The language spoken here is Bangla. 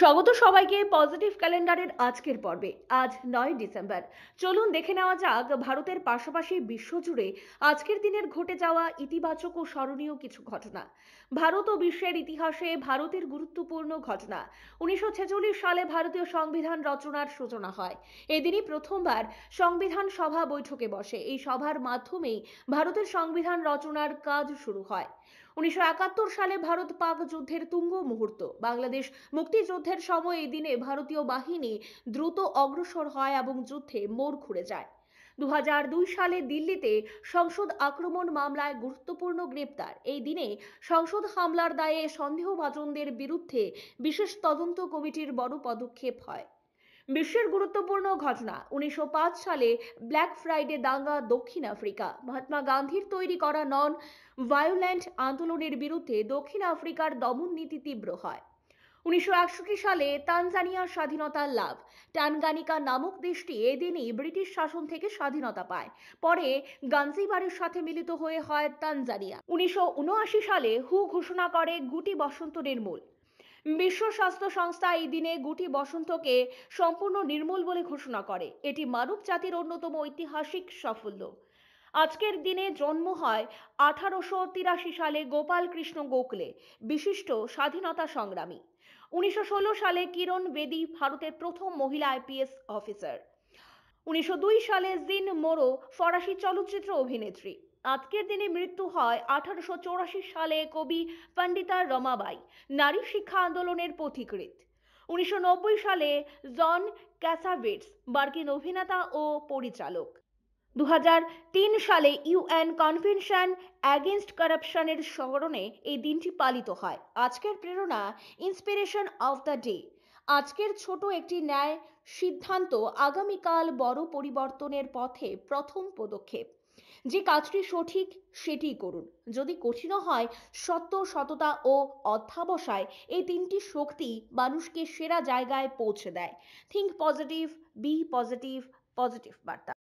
স্বাগত সবাইকে পজিটিভ ক্যালেন্ডারের আজকের পর্বে। আজ 9 ডিসেম্বর। চলুন দেখে নেওয়া যাক ভারতের পাশাপাশি বিশ্বজুড়ে আজকের দিনের ঘটে যাওয়া ইতিবাচক ও স্মরণীয় কিছু ঘটনা। ভারত ও বিশ্বের ইতিহাসে ভারতের গুরুত্বপূর্ণ ঘটনা। 1946 সালে ভারতীয় সংবিধান রচনার সূচনা হয়। এদিনই প্রথমবার সংবিধান সভা বৈঠকে বসে। এই সভার মাধ্যমেই ভারতের সংবিধান রচনার কাজ শুরু হয়। 1971 সালে ভারত পাক যুদ্ধের তুঙ্গ মুহূর্ত। বাংলাদেশ মুক্তিযুদ্ধের সময় এই দিনে ভারতীয় বাহিনী দ্রুত অগ্রসর হয় এবং যুদ্ধে মোড় ঘুরে যায়। 2002 সালে দিল্লিতে সংসদ আক্রমণ মামলায় গুরুত্বপূর্ণ গ্রেপ্তার। এই দিনে সংসদ হামলার দায়ে সন্দেহভাজনদের বিরুদ্ধে বিশেষ তদন্ত কমিটির বড় পদক্ষেপ হয়। বিশ্বের গুরুত্বপূর্ণ ঘটনা 1905 সালে ব্ল্যাক ফ্রাইডে দাঙ্গা দক্ষিণ আফ্রিকা। মহাত্মা গান্ধীর তৈরি করা নন ভায়োলেন্ট আন্দোলনের বিরুদ্ধে দক্ষিণ আফ্রিকার দমন নীতি তীব্র হয়। 1961 সালে তানজানিয়ার স্বাধীনতা লাভ। টানগানিকা নামক দেশটি এদিনই ব্রিটিশ শাসন থেকে স্বাধীনতা পায়। পরে গানজিবারের সাথে মিলিত হয়ে হয় তানজানিয়া। 1979 সালে হু ঘোষণা করে গুটি বসন্ত নির্মূল। বিশ্ব স্বাস্থ্য সংস্থা এই দিনে গুটি বসন্তকে সম্পূর্ণ নির্মূল বলে ঘোষণা করে। এটি মানব জাতির অন্যতম ঐতিহাসিক সাফল্য। আজকের দিনে জন্ম হয় 1883 সালে গোপাল কৃষ্ণ গোখলে, বিশিষ্ট স্বাধীনতা সংগ্রামী। 1916 সালে কিরণ বেদী ভারতের প্রথম মহিলা আইপিএস অফিসার। 1902 সালে জিন মোরো ফরাসি চলচ্চিত্র অভিনেত্রী। আজকের দিনে মৃত্যু হয় 1884 সালে কবি পণ্ডিতা রমাবাই, নারী শিক্ষা আন্দোলনের পথিকৃৎ। 1990 সালে জন ক্যাসাভেটস, মার্কিন অভিনেতা ও পরিচালক। 2003 সালে ইউএন কনভেনশন অ্যাগেইনস্ট কারাপশনের স্মরণে এই দিনটি পালিত হয়। আজকের প্রেরণা ইন্সপিরেশন অফ দ্য ডে। আজকের ছোট একটি ন্যায় সিদ্ধান্ত আগামীকাল বড় পরিবর্তনের পথে প্রথম পদক্ষেপ। যে কাজটি সঠিক সেটিই করুন, যদি কঠিনও হয়। সত্য, সততা ও অধ্যাবসায়, এই তিনটি শক্তি মানুষকে সেরা জায়গায় পৌঁছে দেয়। Think positive, be positive, positive বার্তা।